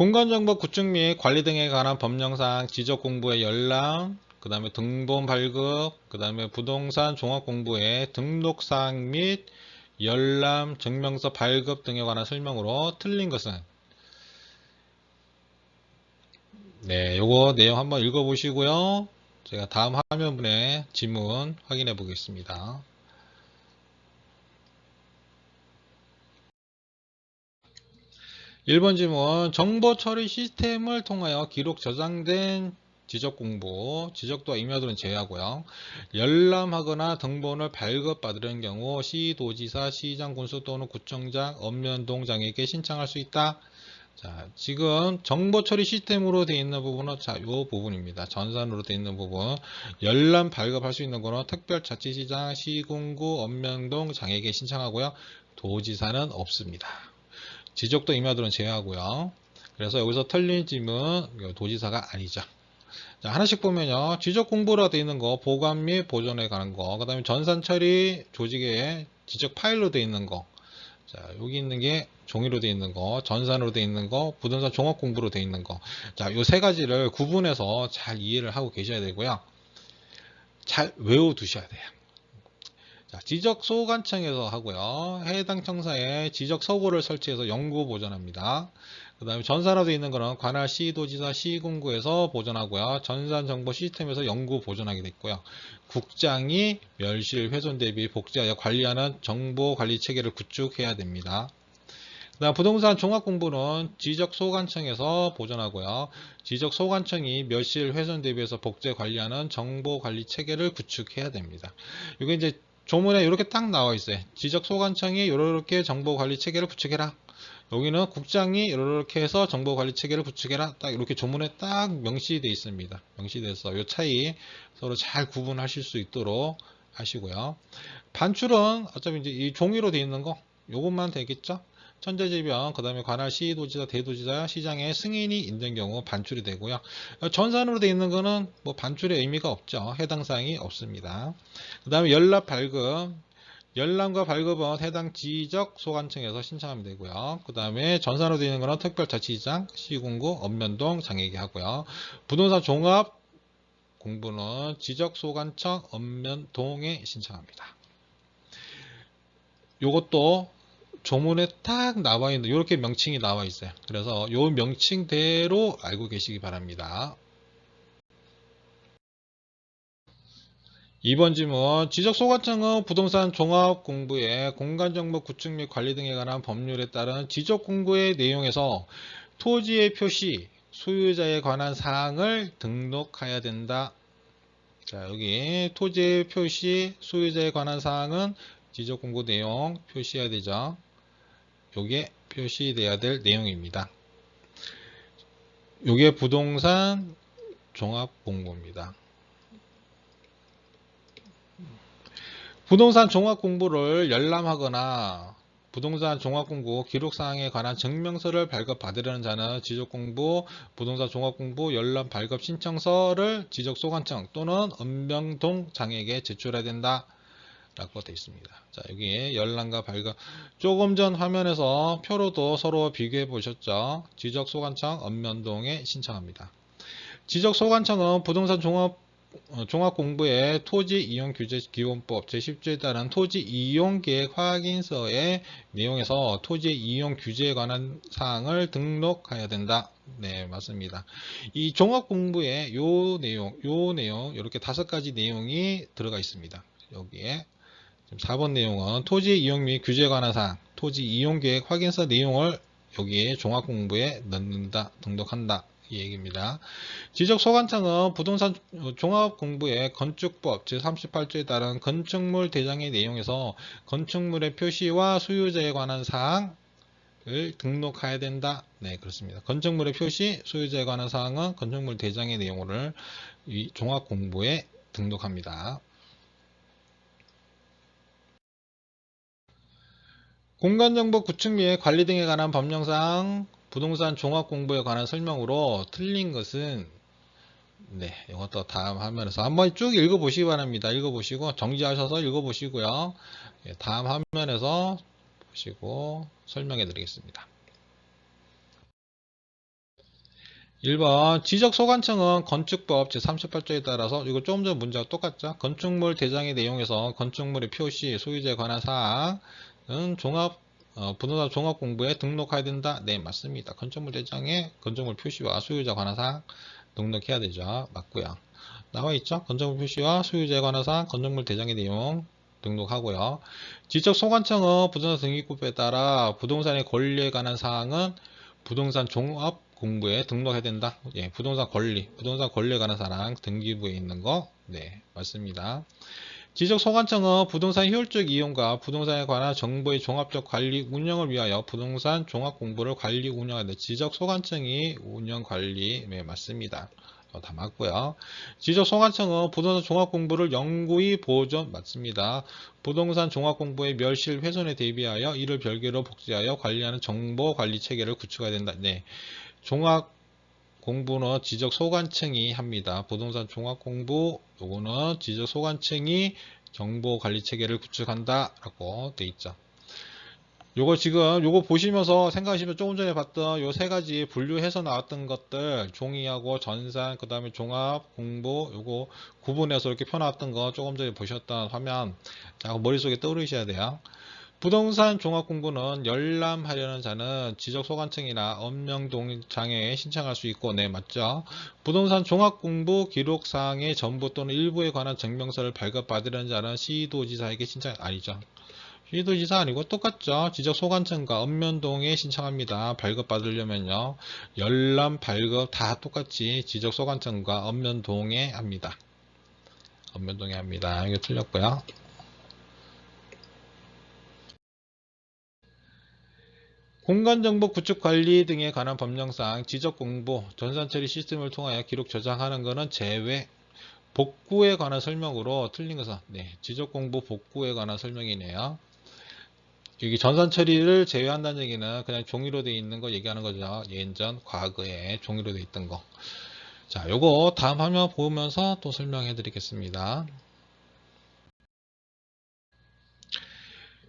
공간정보 구축 및 관리 등에 관한 법령사항, 지적 공부의 열람, 그 다음에 등본 발급, 그 다음에 부동산 종합 공부의 등록사항 및 열람, 증명서 발급 등에 관한 설명으로 틀린 것은, 네, 요거 내용 한번 읽어보시고요. 제가 다음 화면분에 지문 확인해 보겠습니다. 1번 질문, 정보 처리 시스템을 통하여 기록 저장된 지적 공부, 지적도와 임야도는 제외하고요. 열람하거나 등본을 발급받으려는 경우 시도지사, 시장, 군수 또는 구청장, 읍면동장에게 신청할 수 있다. 자, 지금 정보 처리 시스템으로 되어 있는 부분은 이 부분입니다. 전산으로 되어 있는 부분. 열람 발급할 수 있는 거는 특별자치시장, 시군구, 읍면동 장에게 신청하고요. 도지사는 없습니다. 지적도 임야도는 제외하고요. 그래서 여기서 틀린 질문 도지사가 아니죠. 자, 하나씩 보면요. 지적 공부로 되어 있는 거, 보관 및 보존에 관한 거, 그 다음에 전산 처리 조직의 지적 파일로 되어 있는 거. 자, 여기 있는 게 종이로 되어 있는 거, 전산으로 되어 있는 거, 부동산 종합 공부로 되어 있는 거. 자, 요 세 가지를 구분해서 잘 이해를 하고 계셔야 되고요. 잘 외워 두셔야 돼요. 자, 지적 소관청에서 하고요. 해당 청사에 지적 서고를 설치해서 연구 보존합니다. 그 다음에 전산으로 되어 있는 거는 관할 시도지사 시군구에서 보존하고요. 전산정보 시스템에서 연구 보존하게 됐고요. 국장이 멸실 훼손 대비 복제하여 관리하는 정보 관리 체계를 구축해야 됩니다. 그 다음 부동산 종합공부는 지적소관청에서 보존하고요. 지적소관청이 멸실 훼손 대비해서 복제 관리하는 정보관리 체계를 구축해야 됩니다. 이게 이제 조문에 이렇게 딱 나와 있어요. 지적소관청이 이렇게 정보관리 체계를 구축해라. 여기는 국장이 이렇게 해서 정보관리 체계를 구축해라. 딱 이렇게 조문에 딱 명시되어 있습니다. 명시돼서 이 차이 서로 잘 구분하실 수 있도록 하시고요. 반출은 어차피 이제 이 종이로 되어 있는 거 요것만 되겠죠. 천재지변, 그 다음에 관할 시도지사, 대도지사, 시장의 승인이 있는 경우 반출이 되고요. 전산으로 되어 있는 거는 뭐 반출의 의미가 없죠. 해당 사항이 없습니다. 그 다음에 열람 발급. 열람과 발급은 해당 지적 소관청에서 신청하면 되고요. 그 다음에 전산으로 되어 있는 거는 특별자치시장, 시군구, 읍면동, 장에게 하고요. 부동산 종합 공부는 지적 소관청, 읍면동에 신청합니다. 요것도 조문에 딱 나와 있는 이렇게 명칭이 나와 있어요. 그래서 이 명칭대로 알고 계시기 바랍니다. 2번 질문, 지적소관청은 부동산 종합공부의 공간정보 구축 및 관리 등에 관한 법률에 따른 지적공부의 내용에서 토지의 표시, 소유자에 관한 사항을 등록해야 된다. 자, 여기 토지의 표시, 소유자에 관한 사항은 지적공부 내용 표시해야 되죠. 요게 표시돼야 될 내용입니다. 요게 부동산 종합공부입니다. 부동산 종합공부를 열람하거나 부동산 종합공부 기록사항에 관한 증명서를 발급받으려는 자는 지적공부, 부동산 종합공부 열람 발급 신청서를 지적소관청 또는 읍면동장에게 제출해야 된다. 라고 되어 있습니다. 자, 여기 열람과 발급. 조금 전 화면에서 표로도 서로 비교해 보셨죠? 지적소관청 읍면동에 신청합니다. 지적소관청은 부동산 종합공부의 토지이용규제기본법 제10조에 따른 토지이용계획 확인서의 내용에서 토지의 이용 규제에 관한 사항을 등록해야 된다. 네, 맞습니다. 이 종합공부에 요 내용, 이렇게 5가지 내용이 들어가 있습니다. 여기에 4번 내용은 토지 이용 및 규제에 관한 사항, 토지 이용 계획 확인서 내용을 여기에 종합공부에 넣는다, 등록한다. 이 얘기입니다. 지적소관청은 부동산 종합공부의 건축법 제38조에 따른 건축물 대장의 내용에서 건축물의 표시와 소유자에 관한 사항을 등록해야 된다. 네, 그렇습니다. 건축물의 표시, 소유자에 관한 사항은 건축물 대장의 내용을 이 종합공부에 등록합니다. 공간정보 구축 및 관리 등에 관한 법령상 부동산 종합공부에 관한 설명으로 틀린 것은 네, 이것도 다음 화면에서 한번 쭉 읽어보시기 바랍니다. 읽어보시고 정지하셔서 읽어보시고요. 다음 화면에서 보시고 설명해 드리겠습니다. 1번 지적소관청은 건축법 제38조에 따라서 이거 조금 전 문제와 똑같죠. 건축물 대장의 내용에서 건축물의 표시, 소유자에 관한 사항은 부동산 종합공부에 등록해야 된다. 네, 맞습니다. 건축물 대장에 건축물 표시와 소유자에 관한 사항 등록해야 되죠. 맞고요. 나와있죠. 건축물 표시와 소유자에 관한 사항, 건축물 대장의 내용 등록하고요. 지적소관청은 부동산 등기법에 따라 부동산의 권리에 관한 사항은 부동산 종합 공부에 등록해야 된다. 예, 부동산 권리에 관한 사항 등기부에 있는 거, 네, 맞습니다. 지적소관청은 부동산 효율적 이용과 부동산에 관한 정보의 종합적 관리 운영을 위하여 부동산 종합 공부를 관리 운영하는 지적소관청이 운영 관리, 네, 맞습니다. 다 맞고요. 지적소관청은 부동산 종합공부를 영구히 보존 맞습니다. 부동산 종합공부의 멸실 훼손에 대비하여 이를 별개로 복제하여 관리하는 정보관리 체계를 구축해야 된다. 네, 종합공부는 지적소관청이 합니다. 부동산 종합공부 요거는 지적소관청이 정보관리 체계를 구축한다 라고 돼 있죠. 요거 보시면서 생각하시면 조금 전에 봤던 요 세 가지 분류해서 나왔던 것들 종이하고 전산 그 다음에 종합 공부 요거 구분해서 이렇게 펴나왔던 거 조금 전에 보셨던 화면 자 머릿속에 떠오르셔야 돼요. 부동산 종합 공부는 열람하려는 자는 지적소관청이나 엄명동장에 신청할 수 있고 네 맞죠. 부동산 종합 공부 기록사항의 전부 또는 일부에 관한 증명서를 발급받으려는 자는 시도지사에게 신청 아니죠. 시도지사 아니고 똑같죠. 지적소관청과 읍면동에 신청합니다. 발급받으려면요. 열람, 발급 다 똑같이 지적소관청과 읍면동에 합니다. 읍면동에 합니다. 이거 틀렸고요. 공간정보 구축관리 등에 관한 법령상 지적공부, 전산처리 시스템을 통하여 기록 저장하는 것은 제외, 복구에 관한 설명으로 틀린 것은 네, 지적공부 복구에 관한 설명이네요. 여기 전산 처리를 제외한다는 얘기는 그냥 종이로 되어 있는 거 얘기하는 거죠. 예전, 과거에 종이로 되어 있던 거. 자, 요거 다음 화면 보면서 또 설명해 드리겠습니다.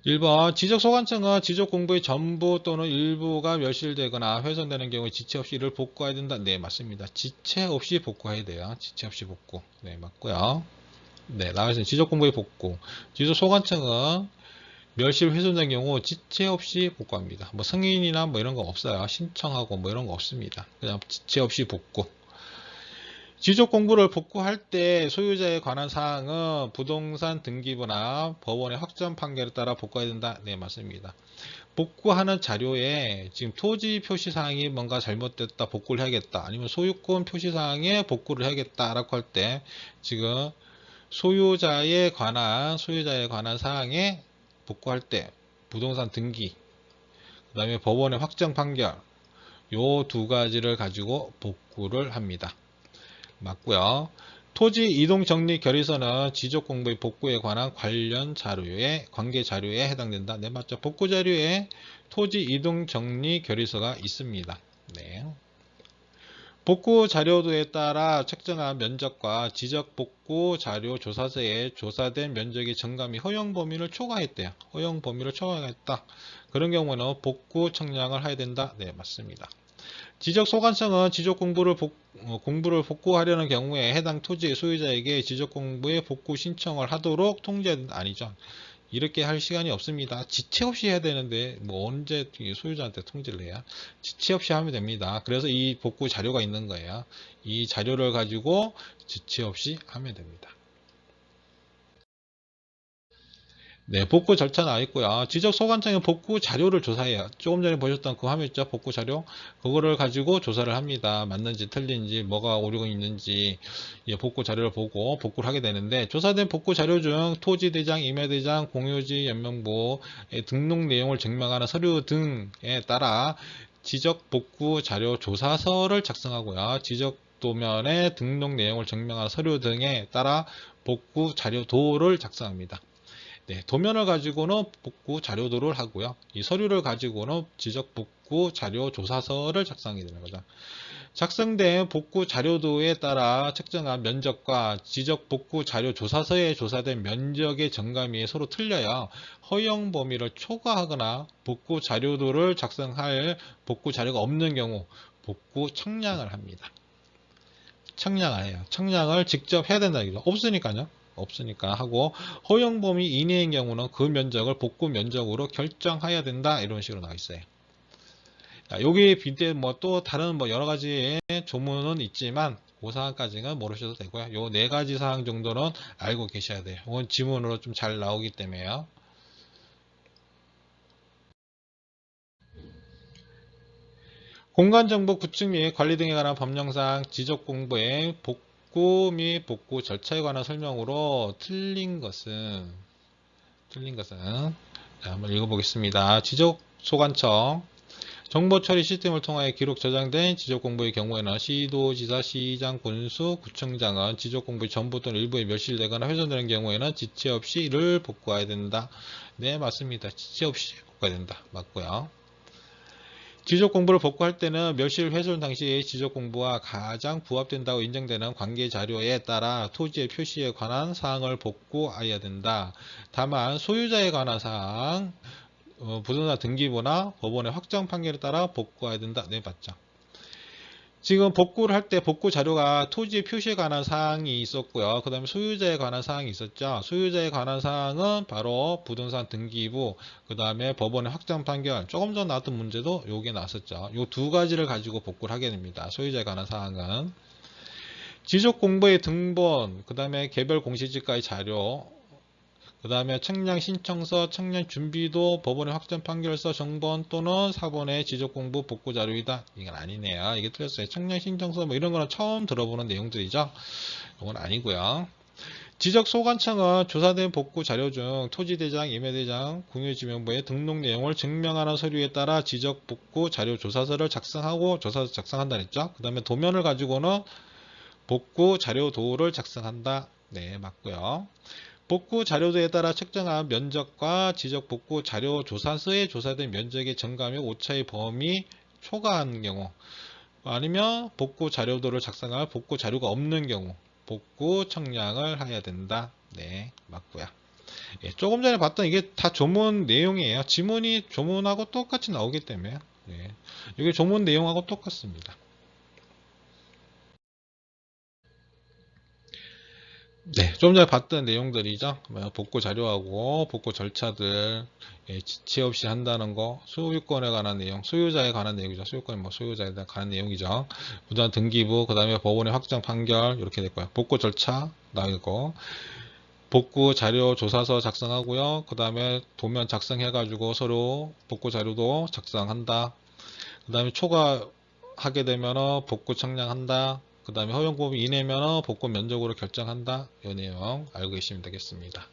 1번 지적소관청은 지적공부의 전부 또는 일부가 멸실되거나 훼손되는 경우에 지체 없이 이를 복구해야 된다. 네, 맞습니다. 지체 없이 복구해야 돼요. 지체 없이 복구. 네, 맞고요. 네, 나와있습니다. 지적공부의 복구. 지적소관청은 멸실 훼손된 경우 지체 없이 복구합니다. 뭐 승인이나 뭐 이런 거 없어요. 신청하고 뭐 이런 거 없습니다. 그냥 지체 없이 복구. 지적 공부를 복구할 때 소유자에 관한 사항은 부동산 등기부나 법원의 확정 판결에 따라 복구해야 된다. 네, 맞습니다. 복구하는 자료에 지금 토지 표시 사항이 뭔가 잘못됐다, 복구를 해야겠다. 아니면 소유권 표시 사항에 복구를 해야겠다 라고 할 때 지금 소유자에 관한 사항에 복구할 때 부동산 등기, 그 다음에 법원의 확정 판결 요 두 가지를 가지고 복구를 합니다. 맞고요. 토지 이동 정리 결의서는 지적 공부의 복구에 관한 관련 자료에 관계 자료에 해당된다. 네, 맞죠. 복구 자료에 토지 이동 정리 결의서가 있습니다. 네. 복구 자료도에 따라 책정한 면적과 지적 복구 자료 조사서에 조사된 면적의 증가 및 허용 범위를 초과했대요. 허용 범위를 초과했다. 그런 경우는 복구 청량을 해야 된다. 네, 맞습니다. 지적소관청은 지적공부를 복구하려는 경우에 해당 토지의 소유자에게 지적공부의 복구 신청을 하도록 통지해야 아니죠. 이렇게 할 시간이 없습니다. 지체 없이 해야 되는데 뭐 언제 소유자한테 통지를 해야 지체 없이 하면 됩니다. 그래서 이 복구 자료가 있는 거예요. 이 자료를 가지고 지체 없이 하면 됩니다. 네, 복구 절차 나와 있고요. 지적소관청은 복구 자료를 조사해요. 조금 전에 보셨던 그 화면 있죠? 복구 자료. 그거를 가지고 조사를 합니다. 맞는지 틀린지, 뭐가 오류가 있는지 복구 자료를 보고 복구를 하게 되는데 조사된 복구 자료 중 토지대장, 임야대장, 공유지, 연명부, 등록 내용을 증명하는 서류 등에 따라 지적 복구 자료 조사서를 작성하고요. 지적 도면의 등록 내용을 증명하는 서류 등에 따라 복구 자료도를 작성합니다. 네, 도면을 가지고는 복구 자료도를 하고요. 이 서류를 가지고는 지적 복구 자료 조사서를 작성하게 되는 거죠. 작성된 복구 자료도에 따라 측정한 면적과 지적 복구 자료 조사서에 조사된 면적의 정감이 서로 틀려요. 허용 범위를 초과하거나 복구 자료도를 작성할 복구 자료가 없는 경우 복구 청량을 합니다. 청량을 해요. 청량을 직접 해야 된다는 얘기죠. 없으니까요. 없으니까 하고, 허용 범위 이내인 경우는 그 면적을 복구 면적으로 결정해야 된다. 이런 식으로 나와 있어요. 여기 빈대 또 다른 여러 가지의 조문은 있지만 그 사항까지는 모르셔도 되고요. 요 네 가지 사항 정도는 알고 계셔야 돼요. 이건 지문으로 좀 잘 나오기 때문에요. 공간정보 구축 및 관리 등에 관한 법령상 지적 공부의 복구 및 복구 절차에 관한 설명으로 틀린 것은 자, 한번 읽어보겠습니다. 지적소관청 정보 처리 시스템을 통하여 기록 저장된 지적 공부의 경우에는 시도지사, 시장, 군수, 구청장은 지적 공부의 전부 또는 일부에 멸실되거나 훼손되는 경우에는 지체 없이 이를 복구해야 된다. 네, 맞습니다. 지체 없이 복구해야 된다. 맞고요. 지적 공부를 복구할 때는 멸실 훼손 당시의 지적 공부와 가장 부합된다고 인정되는 관계 자료에 따라 토지의 표시에 관한 사항을 복구해야 된다. 다만 소유자에 관한 사항, 부동산 등기부나 법원의 확정 판결에 따라 복구해야 된다. 네, 맞죠. 지금 복구를 할 때 복구 자료가 토지의 표시에 관한 사항이 있었고요. 그 다음에 소유자에 관한 사항이 있었죠. 소유자에 관한 사항은 바로 부동산 등기부, 그 다음에 법원의 확정 판결, 조금 전 나왔던 문제도 요게 나왔었죠. 요 두 가지를 가지고 복구를 하게 됩니다. 소유자에 관한 사항은. 지적 공부의 등본, 그 다음에 개별 공시지가의 자료, 그 다음에 청량 신청서, 청량 준비도, 법원의 확정 판결서, 정본 또는 사본의 지적공부 복구 자료이다. 이건 아니네요. 이게 틀렸어요. 청량 신청서 이런 거는 처음 들어보는 내용들이죠. 이건 아니고요. 지적소관청은 조사된 복구 자료 중 토지대장, 임야대장, 공유지명부의 등록 내용을 증명하는 서류에 따라 지적 복구 자료 조사서를 작성하고 조사서 작성한다 했죠. 그 다음에 도면을 가지고는 복구 자료 도를 작성한다. 네, 맞고요. 복구 자료도에 따라 측정한 면적과 지적 복구 자료 조사서에 조사된 면적의 증가 및 오차의 범위 초과한 경우, 아니면 복구 자료도를 작성할 복구 자료가 없는 경우 복구 청량을 해야 된다. 네, 맞고요. 예, 조금 전에 봤던 이게 다 조문 내용이에요. 지문이 조문하고 똑같이 나오기 때문에 예, 이게 조문 내용하고 똑같습니다. 네, 좀 전에 봤던 내용들이죠. 복구 자료하고 복구 절차들, 지체 없이 한다는 거, 소유권에 관한 내용, 소유자에 관한 내용이죠. 소유권이 소유자에 관한 내용이죠. 부산 등기부, 그 다음에 법원의 확정 판결 이렇게 될 거예요. 복구 절차 나오고, 복구 자료 조사서 작성하고요. 그 다음에 도면 작성해가지고 서로 복구 자료도 작성한다. 그 다음에 초과하게 되면 복구 청량한다. 그 다음에 허용범위 이내면 복구 면적으로 결정한다. 이 내용 알고 계시면 되겠습니다.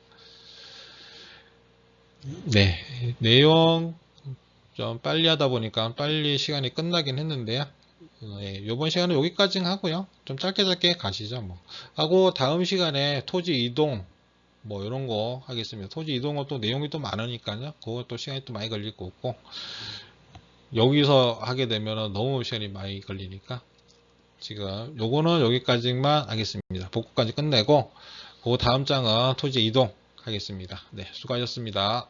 네, 내용 좀 빨리 하다 보니까 빨리 시간이 끝나긴 했는데요. 네, 이번 시간은 여기까지 하고요. 좀 짧게 가시죠. 하고 다음 시간에 토지 이동 이런 거 하겠습니다. 토지 이동은 또 내용이 또 많으니까요. 그것도 시간이 또 많이 걸릴 거고, 여기서 하게 되면 너무 시간이 많이 걸리니까 지금 요거는 여기까지만 하겠습니다. 복구까지 끝내고 그 다음 장은 토지 이동 하겠습니다. 네, 수고하셨습니다.